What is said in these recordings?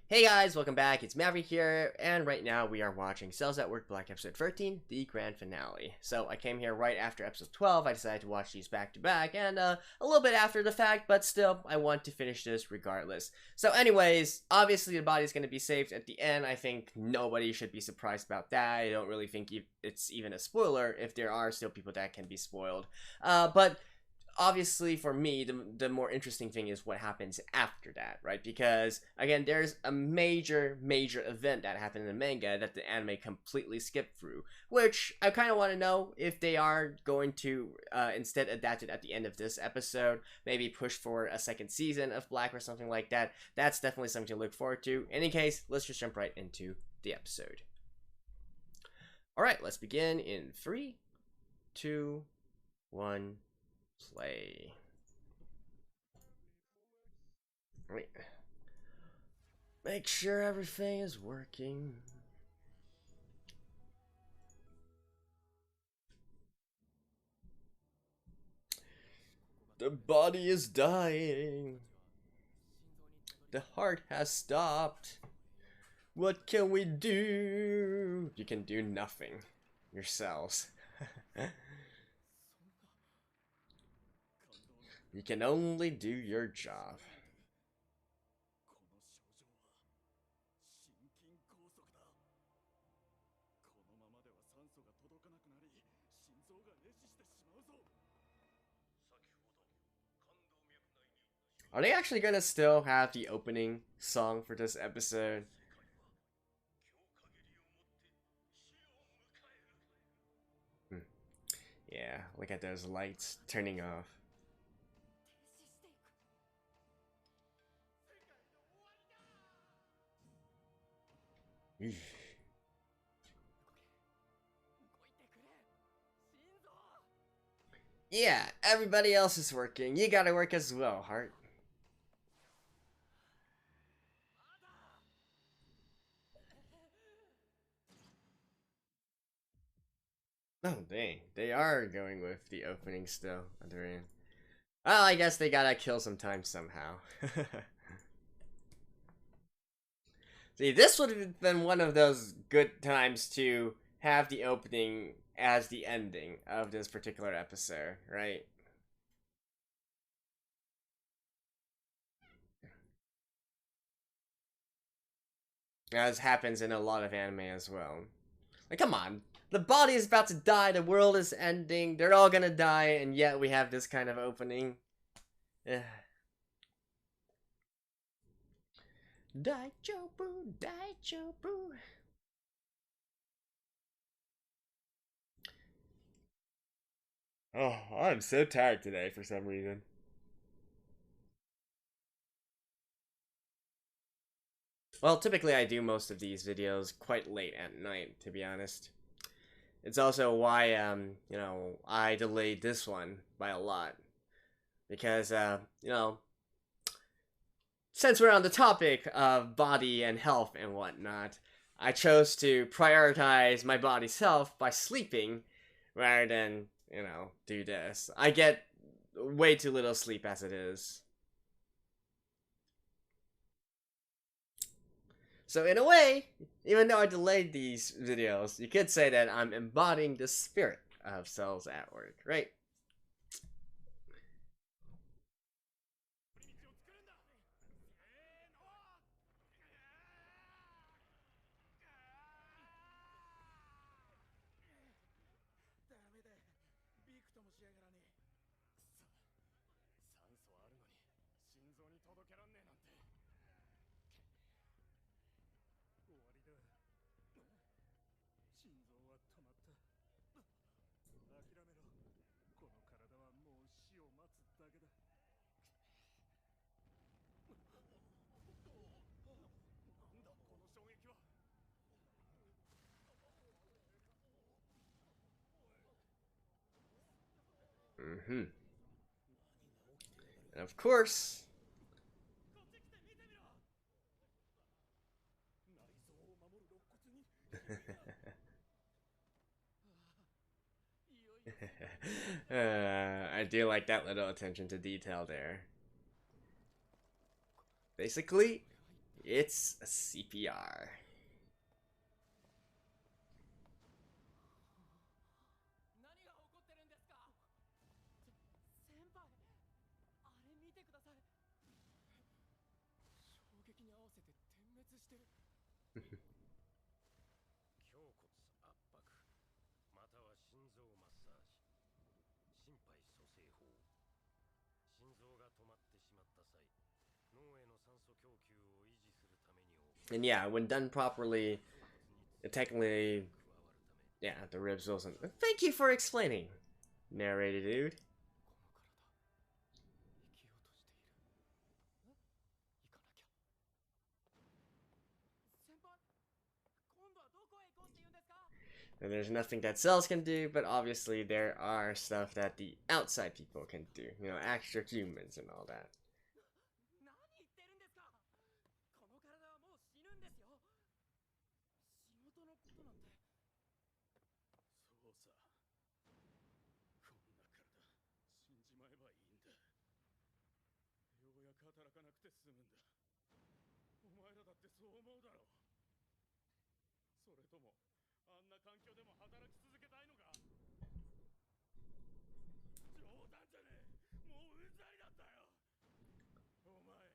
Hey guys, welcome back. It's Maverick here, and right now we are watching Cells at Work Black episode 13, the grand finale. So I came here right after episode 12. I decided to watch these back to back, and a little bit after the fact, but still, I want to finish this regardless. So anyways, obviously the body's going to be saved at the end. I think nobody should be surprised about that. I don't really think it's even a spoiler if there are still people that can be spoiled. But obviously for me the more interesting thing is what happens after that, right? Because again, there's a major event that happened in the manga that the anime completely skipped through, which I kind of want to know if they are going to instead adapt it at the end of this episode, maybe push for a second season of Black or something like that. That's definitely something to look forward to. In any case, let's just jump right into the episode. Alright, let's begin in 3, 2, 1, play. Wait. Make sure everything is working. The body is dying. The heart has stopped. What can we do? You can do nothing. Yourselves. You can only do your job. Are they actually gonna still have the opening song for this episode? Yeah, look at those lights turning off. Yeah, everybody else is working. You gotta work as well, Heart. Oh, dang. They are going with the opening still. Well, I guess they gotta kill some time somehow. See, this would have been one of those good times to have the opening as the ending of this particular episode, right? As happens in a lot of anime as well. Like, come on. The body is about to die, the world is ending, they're all gonna die, and yet we have this kind of opening. Daijobu, Daijobu. Oh, I'm so tired today for some reason. Well, typically I do most of these videos quite late at night, to be honest. It's also why, I delayed this one by a lot. Because, since we're on the topic of body and health and whatnot, I chose to prioritize my body's health by sleeping rather than, do this. I get way too little sleep as it is. So in a way, even though I delayed these videos, you could say that I'm embodying the spirit of Cells at Work, right? And of course, I do like that little attention to detail there. Basically, It's a CPR. 心臓が止まってしまった際、脳への酸素供給を維持するために And yeah, when done properly, technically, yeah, the ribs will. Thank you for explaining, narrated dude. 先輩、今度はどこへ行こうって言うんですか? And there's nothing that cells can do, but obviously there are stuff that the outside people can do. You know, extra humans and all that. 何言ってるんですか? この体はもう死ぬんですよ。仕事のことなんて。そうさ。こんな体、死んじまえばいいんだ。ようやく働かなくて済むんだ。お前らだってそう思うだろう。それともあんな環境でも働き続けたいのか? 冗談じゃねえ。もううんざりだったよ。お前、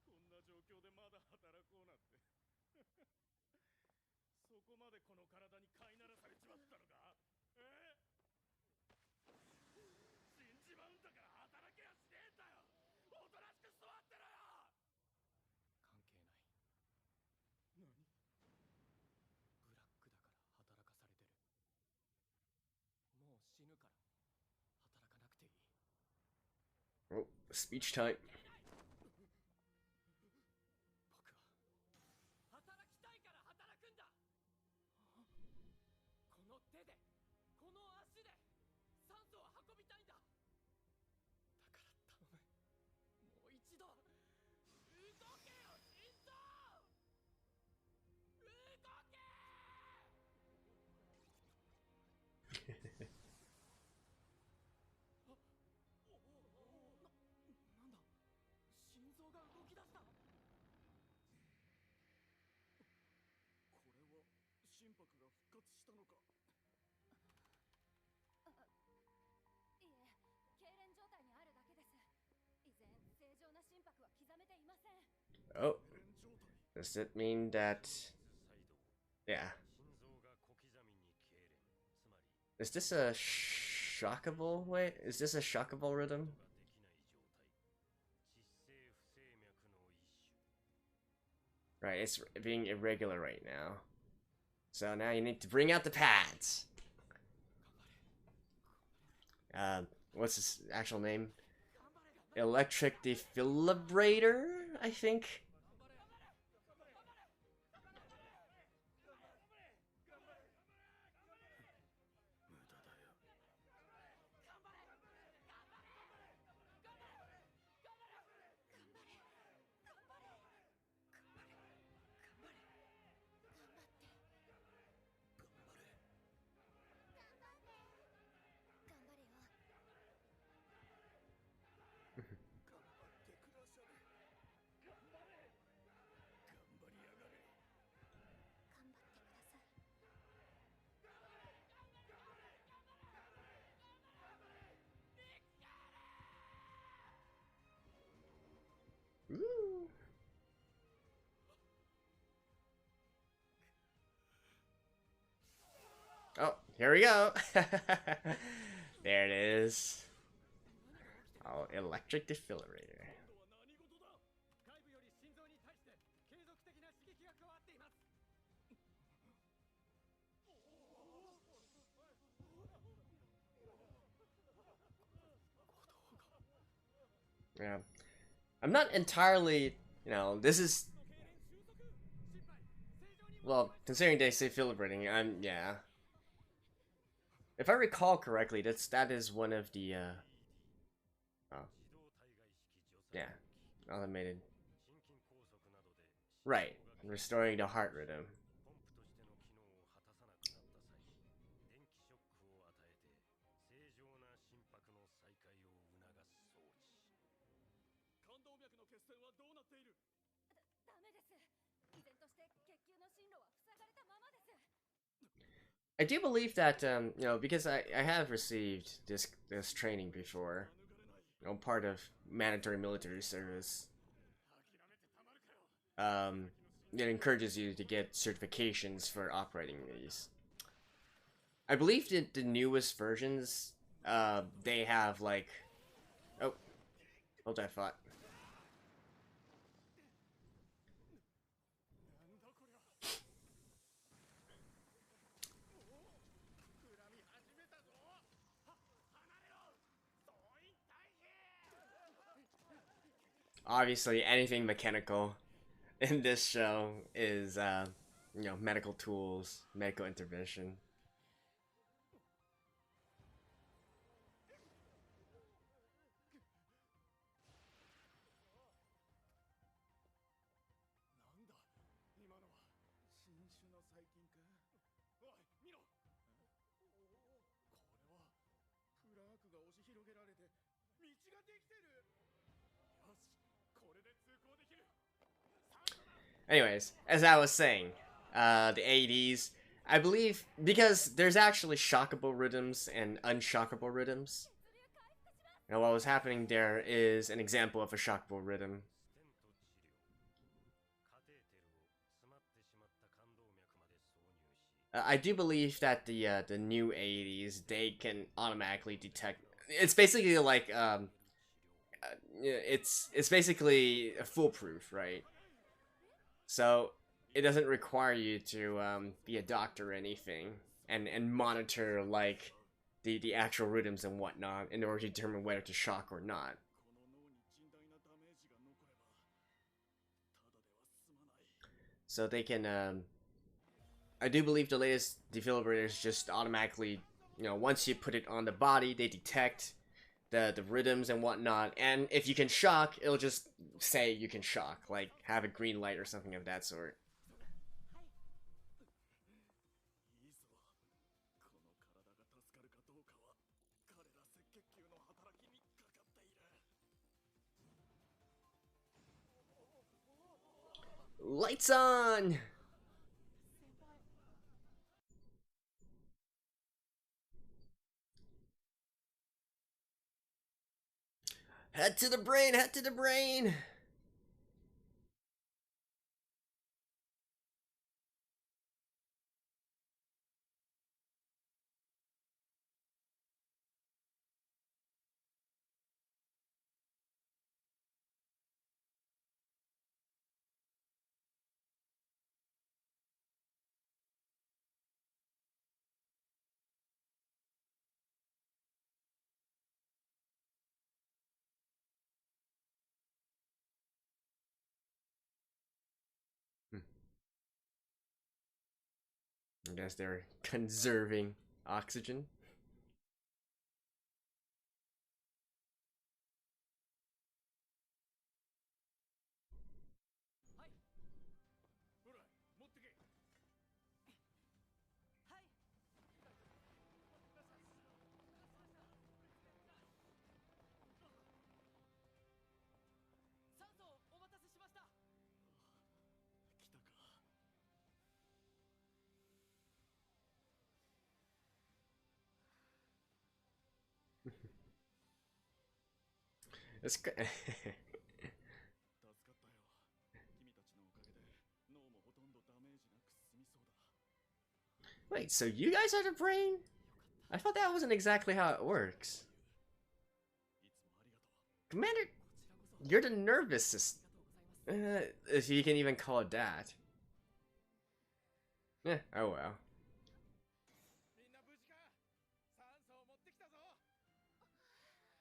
こんな状況でまだ働こうなんて。そこまでこの体に飼いならされちまったのか? 死んじまうんだから働けやしねえんだよ。おとなしく座ってろよ。関係ない。何? ブラックだから働かされてる。もう死ぬから働かなくていい。 Oh, speech type. 僕は働きたいから働くんだ。この手で、この足で酸素を運びたいんだ。だから頼む。もう一度動けよ、心臓。動け。なんだ、心臓が動き出した。これは心拍が復活したのか。いえ、痙攣状態にあるだけです。依然正常な心拍は刻めていません。 Oh, does that mean that? Yeah. Is this a shockable way? Is this a shockable rhythm? Right, it's being irregular right now. So now you need to bring out the pads. What's his actual name? Electric defibrillator, I think. Ooh. Oh, here we go. There it is. Oh, electric defibrillator. Yeah. I'm not entirely, you know, this is, well, considering they say defibrillating, yeah. If I recall correctly, that is one of the, oh. Yeah, automated. Right, restoring the heart rhythm. I do believe that because I have received this training before, part of mandatory military service. It encourages you to get certifications for operating these. I believe that the newest versions, they have like, oh, hold that thought. Obviously, anything mechanical in this show is, medical tools, medical intervention. Anyways, as I was saying, the 80s, I believe, because there's actually shockable rhythms and unshockable rhythms. And what was happening there is an example of a shockable rhythm. I do believe that the new 80s, they can automatically detect. It's basically like it's basically foolproof, right? So it doesn't require you to be a doctor or anything and monitor like the actual rhythms and whatnot in order to determine whether to shock or not. So they can. I do believe the latest defibrillators just automatically, once you put it on the body, they detect the rhythms and whatnot, and if you can shock, it'll just say you can shock, like have a green light or something of that sort. Lights on! Head to the brain, head to the brain! I guess they're conserving oxygen. It's Wait, so you guys are the brain? I thought that wasn't exactly how it works. Commander, you're the nervous system. If you can even call it that. Oh well. みんな無事か？酸素を持ってきたぞ。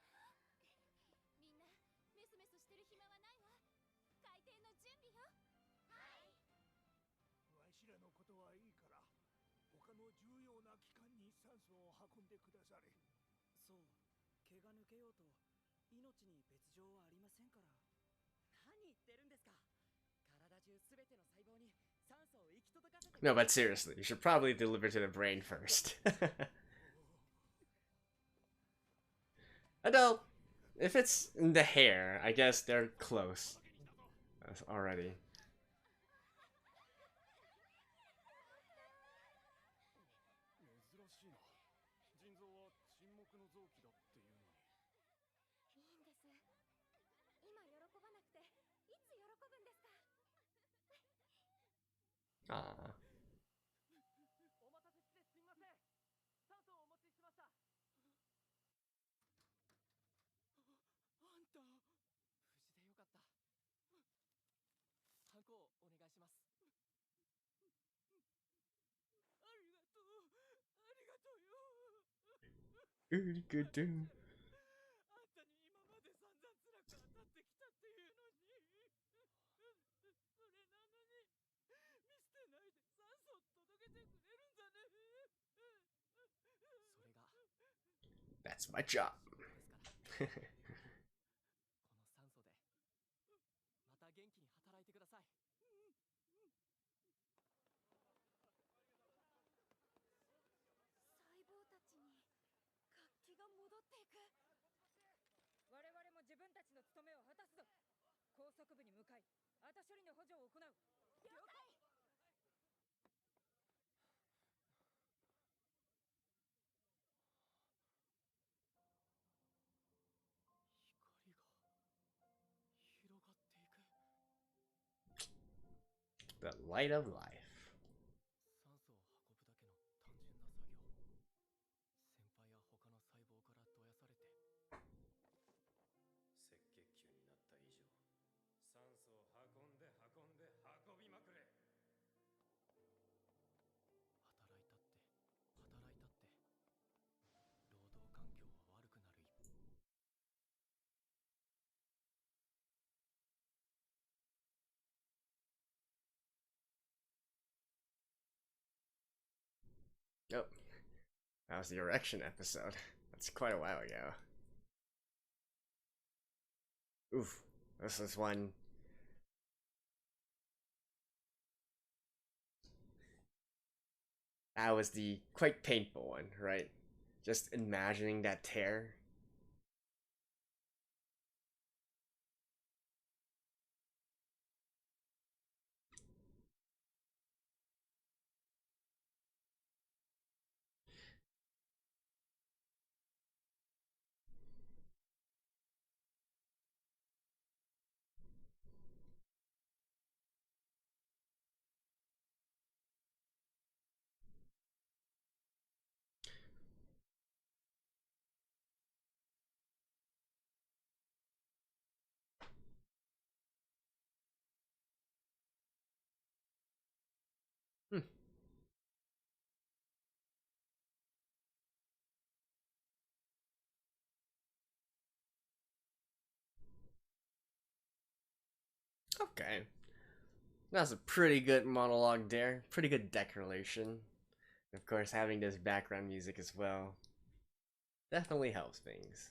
みんなメソメソしてる暇はないわ。開店の準備よ。はい。わしらのことはいいから、他の重要な機関に酸素を運んでくだされ。そう、毛が抜けようと命に別状はありませんから。何言ってるんですか。体中すべての細胞に酸素を行き届かせて。No, but seriously, you should probably deliver to the brain first. Although, if it's in the hair, I guess they're close already. Aw. お待たせしてすみません。酸素をお持ちしました。あんた無事でよかった。ハンコをお願いします。ありがとう。ありがとうよ。Really good dude. あんたに今まで散々辛く当たってきたっていうのに。それなのに見捨てないで酸素を届けてくれるんだね。それが That's my job. ですから。この酸素でまた元気に働いてください。細胞たちに活気が戻っていく。我々も自分たちの務めを果たすぞ。高速部に向かい後処理の補助を行う。了解。光が広がっていく。 The light of life. 酸素を運ぶだけの単純な作業。先輩や他の細胞からどやされて赤血球になった以上、酸素を運んで運びまくれ。働いたって労働環境は悪くなる一方。Oh, that was the erection episode. That's quite a while ago. Oof, this is one. That was the quite painful one, right? Just imagining that tear. Okay. That's a pretty good monologue there. Pretty good declaration. Of course, having this background music as well definitely helps things.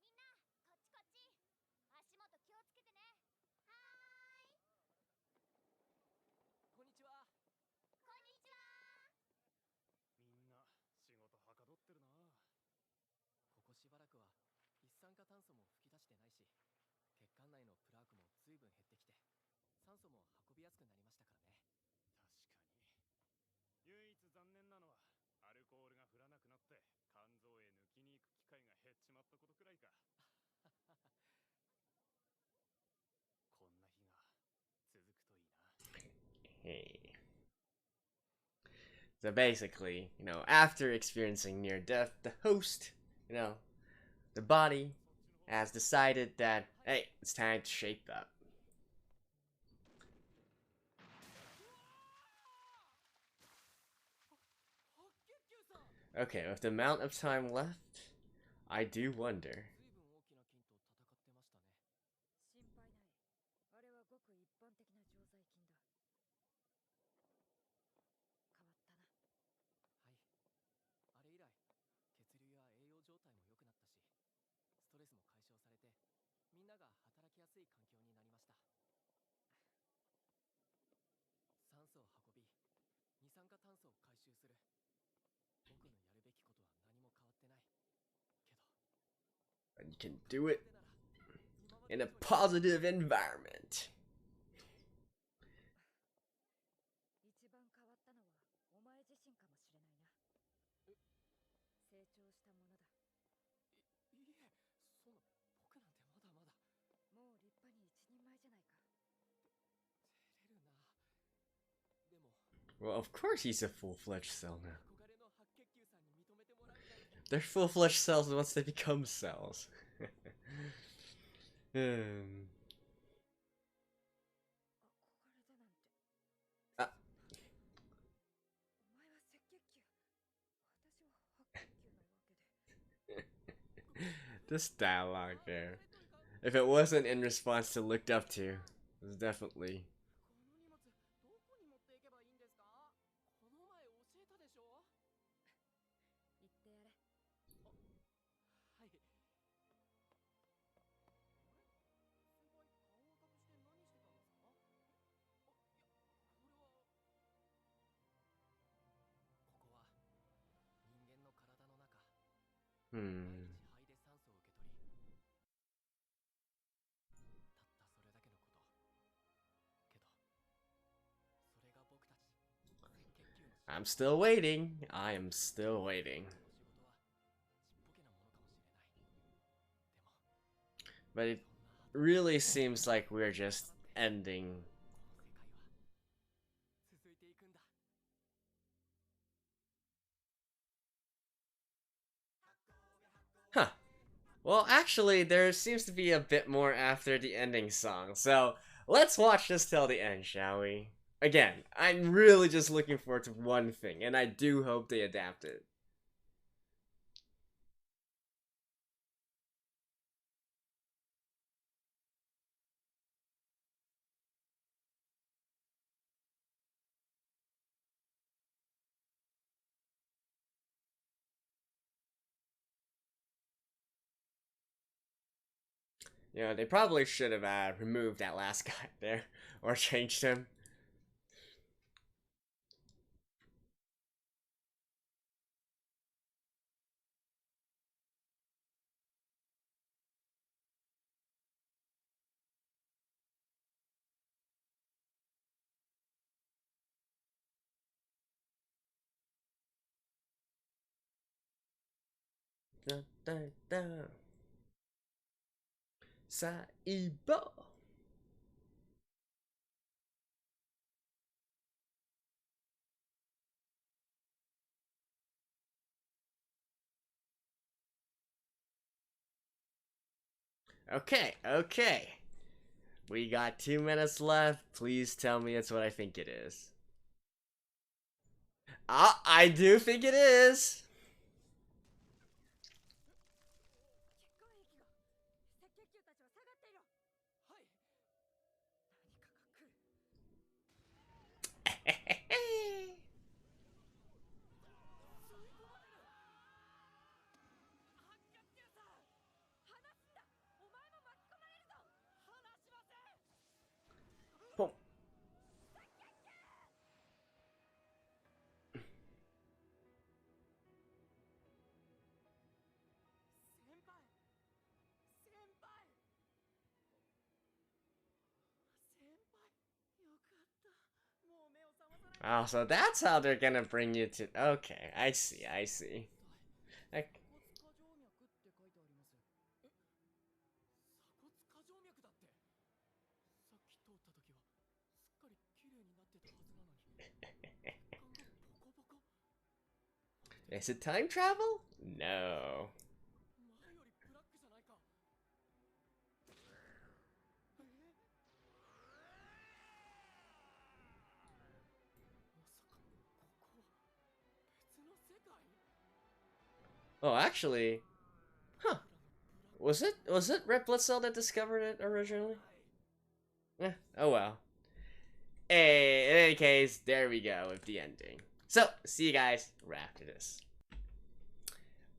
みんなこっちこっち。足元気をつけてね。はーい。こんにちは。こんにちは。みんな仕事はかどってるな。ここしばらくは一酸化炭素も吹き出してないし、血管内のプラークも随分減ってきて、酸素も運びやすくなりましたからね。確かに。唯一残念なのはアルコールが降らなくなって肝臓へ抜きに行く機会が減っちまったことくらいか。こんな日が続くといいな。 Hey. So basically, after experiencing near death, the host, the body has decided that, hey, it's time to shape up. Okay, with the amount of time left, I do wonder. 随分大きな菌と戦ってましたね。心配ない。あれはごく一般的な常在菌だ。変わったな。はい。あれ以来、血流や栄養状態も良くなったし、ストレスも解消されて、みんなが働きやすい環境になりました。酸素を運び、二酸化炭素を回収する。僕のやるべきことは何も変わってない。けど、 And you can do it in a positive environment. 一番変わったのはお前自身かもしれないな。成成長したものだ。いいえ、そんな僕なんてまだまだ。もう立派に一人前じゃないか。照れるな。でも Well, of course he's a full-fledged cell now. 憧れの白血球さんに認めてもらえるなんて。 They're full-fledged cells once they become cells. Hmm. 憧れだなんて。あ。お前は赤血球。私は白血球なわけで。This dialogue there. If it wasn't in response to looked up to, it was definitely. この荷物どこに持っていけばいいんですか？この前教えたでしょ？言ってやれ。はい。先輩、顔を隠して何してたんですか？いや、これは。ここは人間の体の中。毎 Hmm. 日肺で酸素を受け取り、たったそれだけのこと。けど、それが僕たち赤血球の I'm still waiting. I am still waiting. 仕事はちっぽけなものかもしれない。でも、 But it really seems like we're just ending. この世界は続いていくんだ。 Huh. Well, actually, there seems to be a bit more after the ending song, so let's watch this till the end, shall we? Again, I'm really just looking forward to one thing, and I do hope they adapt it. You know, they probably should have removed that last guy there, or changed him. Da, da, da. Saibo. Okay, okay. We got 2 minutes left. Please tell me it's what I think it is. Ah, I do think it is. 血管壁が。赤血球たちは下がっている。はい。何かが来る。白血球さん、話すんだ。お前も巻き込まれるぞ。話しません。 Boom. 先輩、先輩、先輩、よかった。もう目を覚まさない。 Oh, so that's how they're gonna bring you to. Okay, I see, I see. Like, 鎖骨過静脈って書いてあります。え、鎖骨過静脈だって。さっき通った時はすっかり綺麗になってたはずなのに。血管がボコボコ。 is it time travel? No. 前よりブラックじゃないか。まさかここは別の世界？ Oh, actually, huh? Was it Red Blood Cell that discovered it originally? Eh, oh well. Hey, in any case, there we go with the ending. So, see you guys right after this.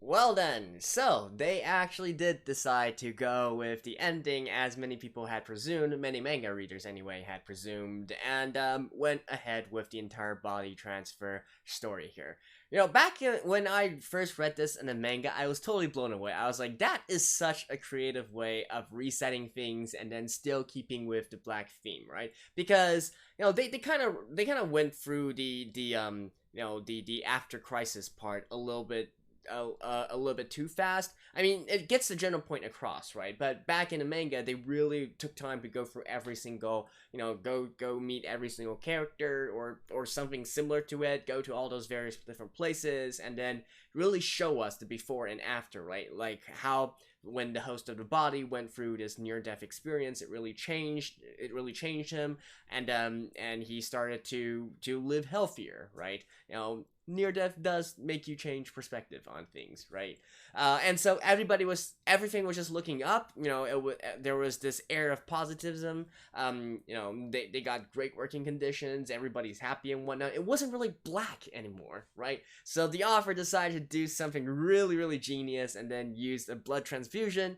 Well then, so they actually did decide to go with the ending as many people had presumed, many manga readers anyway had presumed, and went ahead with the entire body transfer story here. You know, back when I first read this in the manga, I was totally blown away. I was like, that is such a creative way of resetting things and then still keeping with the black theme, right? Because, you know, they kind of went through the after crisis part a little bit a little bit too fast. I mean, it gets the general point across, right? But back in the manga, they really took time to go through every single, go meet every single character or something similar to it, go to all those various different places, and then really show us the before and after, right? Like how when the host of the body went through this near-death experience, it really changed him, and he started to live healthier, right? Near death does make you change perspective on things, right? And so everything was just looking up. There was this air of positivism. They got great working conditions. Everybody's happy and whatnot. It wasn't really black anymore, right? So the author decided to do something really, really genius, and then use a blood transfusion.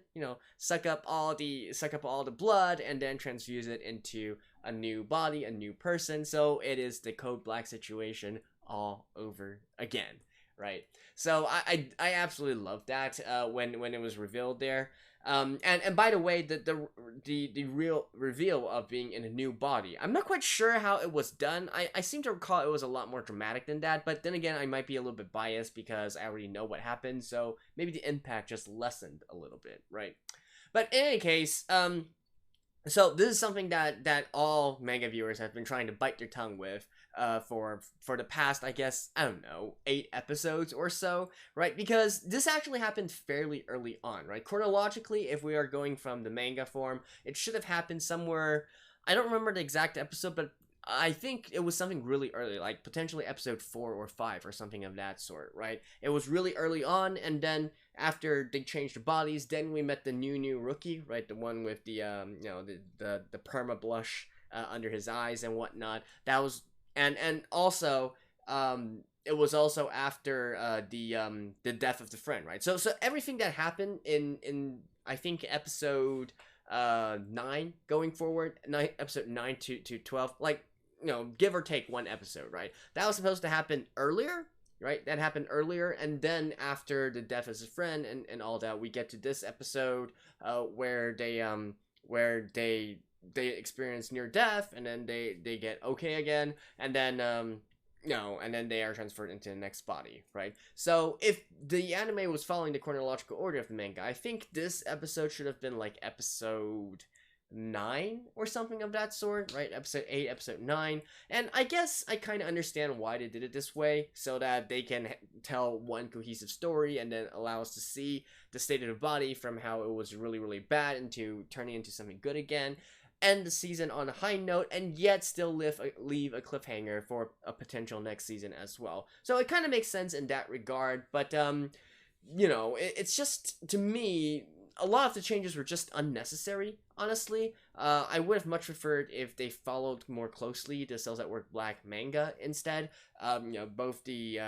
Suck up all the blood, and then transfuse it into a new body, a new person. So it is the Code Black situation all over again, right? So I absolutely loved that when it was revealed there. And by the way, the real reveal of being in a new body, I'm not quite sure how it was done. I seem to recall it was a lot more dramatic than that, but then again, I might be a little bit biased because I already know what happened, so maybe the impact just lessened a little bit, right? But in any case, so this is something that all manga viewers have been trying to bite their tongue with for the past, I guess, I don't know, 8 episodes or so, right? Because this actually happened fairly early on, right? Chronologically, if we are going from the manga form, it should have happened somewhere, I don't remember the exact episode, but I think it was something really early, like potentially episode 4 or 5 or something of that sort, right? It was really early on, and then after they changed the bodies, then we met the new rookie, right? The one with the the perma blush under his eyes and whatnot. That was and also it was also after the death of the friend, right? So everything that happened in I think episode 9 going forward, episode 9 to 12, like, give or take 1 episode, right? That was supposed to happen earlier, right? That happened earlier, and then after the death of his friend and all that, we get to this episode where they experience near death, and then they get okay again, and then and then they are transferred into the next body, right? So if the anime was following the chronological order of the manga, I think this episode should have been like episode 9 or something of that sort, right? Episode 8, episode 9. And I guess I kind of understand why they did it this way, so that they can tell one cohesive story and then allow us to see the state of the body from how it was really, really bad into turning into something good again, end the season on a high note, and yet still leave a cliffhanger for a potential next season as well. So it kind of makes sense in that regard, but it's just, to me, a lot of the changes were just unnecessary, honestly. I would have much preferred if they followed more closely the Cells at Work Black manga instead. Both the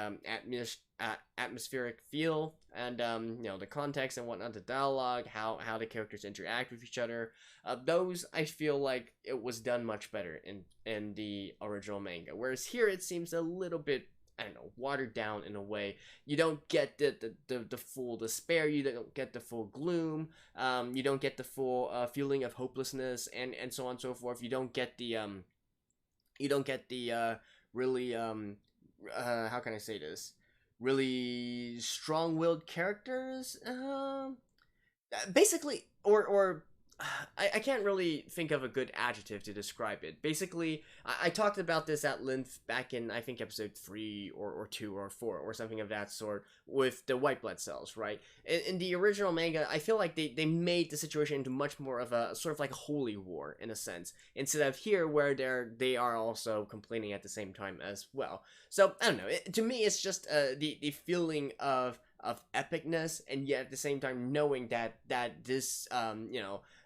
atmospheric feel and the context and whatnot, the dialogue, how the characters interact with each other. Those, I feel like it was done much better in the original manga. Whereas here it seems a little bit, I don't know, watered down in a way. You don't get the full despair, you don't get the full gloom, you don't get the full feeling of hopelessness and so on and so forth. You don't get the really how can I say this? Really strong-willed characters, basically, or I can't really think of a good adjective to describe it. Basically, I talked about this at length back in, I think, episode 3 or 2 or 4 or something of that sort with the white blood cells, right? In the original manga, I feel like they made the situation into much more of a sort of like a holy war, in a sense, instead of here where they are also complaining at the same time as well. So, I don't know, to me, it's just the feeling of epicness, and yet at the same time knowing that this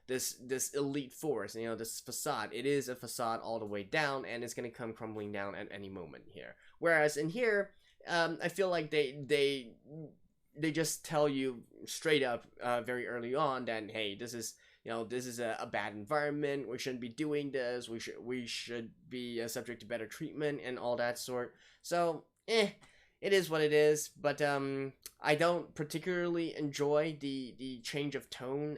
this elite force, this facade, it is a facade all the way down, and it's going to come crumbling down at any moment here. Whereas in here, I feel like they just tell you straight up very early on that, hey, this is a bad environment, we shouldn't be doing this, we should be subject to better treatment and all that sort. So it is what it is. But I don't particularly enjoy the change of tone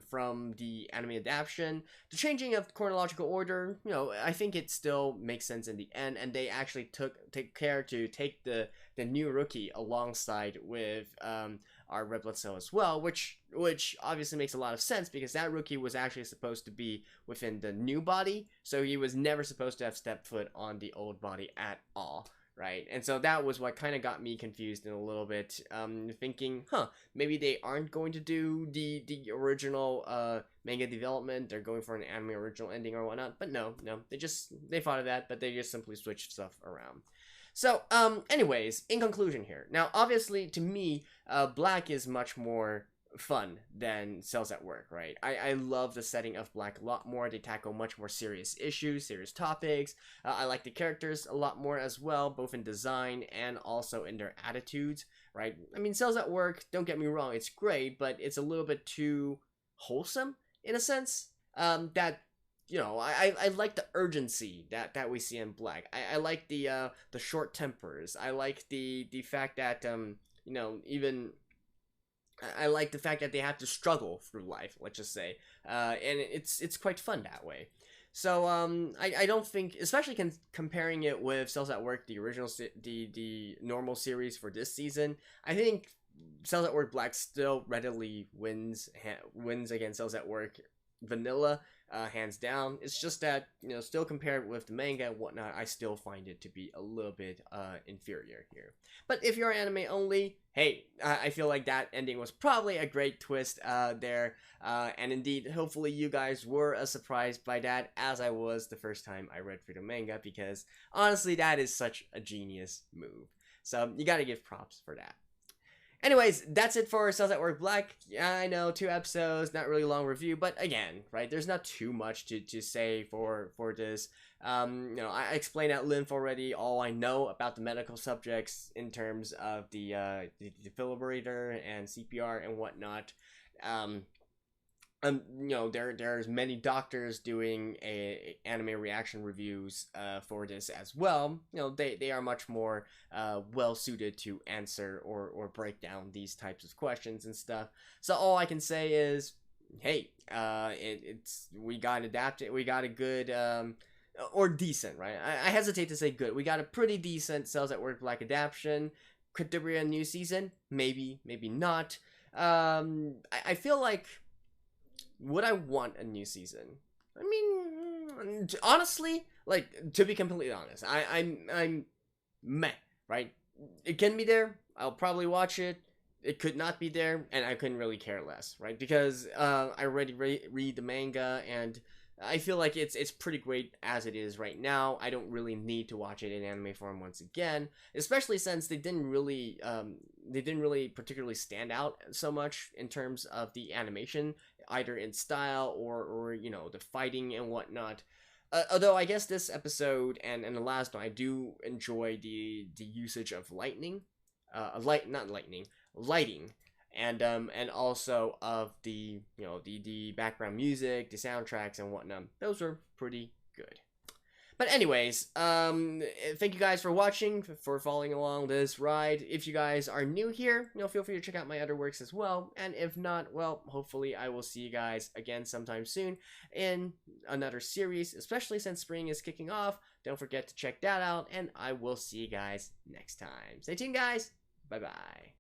from the anime adaptation. The changing of chronological order, you know, I think it still makes sense in the end, and they actually take care to take the new rookie alongside with our red blood cell as well, which obviously makes a lot of sense because that rookie was actually supposed to be within the new body, so he was never supposed to have stepped foot on the old body at all, right? And so that was what kind of got me confused in a little bit, thinking, maybe they aren't going to do the original manga development, they're going for an anime original ending or whatnot, but no, they thought of that, but they just simply switched stuff around. So, anyways, in conclusion here. Now, obviously, to me, Black is much more fun than Cells at Work, right? I love the setting of Black a lot more. They tackle much more serious issues, serious topics. I like the characters a lot more as well, both in design and also in their attitudes, right? I mean, Cells at Work, don't get me wrong, it's great, but it's a little bit too wholesome, in a sense, that... You know, I like the urgency that we see in Black. I like the short tempers. I like the fact that you know, even I like the fact that they have to struggle through life, let's just say, and it's quite fun that way. So I don't think, especially comparing it with Cells at Work, the original the normal series for this season, I think Cells at Work Black still readily wins against Cells at Work Vanilla. Hands down. It's just that, you know, still compared with the manga and whatnot, I still find it to be a little bit inferior here. But if you're anime only, hey, I feel like that ending was probably a great twist there. And indeed, hopefully you guys were as surprised by that as I was the first time I read through the manga, because honestly, that is such a genius move. So you gotta give props for that. Anyways, that's it for Cells at Work Black. Yeah, I know, 2 episodes, not really long review, but again, right, there's not too much to say for this. You know, I explained at length already all I know about the medical subjects in terms of the defibrillator and CPR and whatnot. You know, there's many doctors doing anime reaction reviews for this as well. You know, they are much more well suited to answer or break down these types of questions and stuff. So all I can say is, hey, we got adapted, we got a good or decent, right? I hesitate to say good. We got a pretty decent Cells at Work Black adaptation. Could there be a new season? Maybe not. I feel like, would I want a new season? I mean, honestly, like, to be completely honest, I'm meh, right? It can be there, I'll probably watch it. It could not be there, and I couldn't really care less, right? Because I already read the manga, and I feel like it's pretty great as it is right now. I don't really need to watch it in anime form once again, especially since they didn't really particularly stand out so much in terms of the animation, either in style or you know, the fighting and whatnot. Although I guess this episode and the last one, I do enjoy the usage of lighting, and also of the, you know, the background music, the soundtracks and whatnot. Those were pretty good. But anyways, thank you guys for watching, for following along this ride. If you guys are new here, you know, feel free to check out my other works as well. And if not, well, hopefully I will see you guys again sometime soon in another series, especially since spring is kicking off. Don't forget to check that out, and I will see you guys next time. Stay tuned, guys. Bye-bye.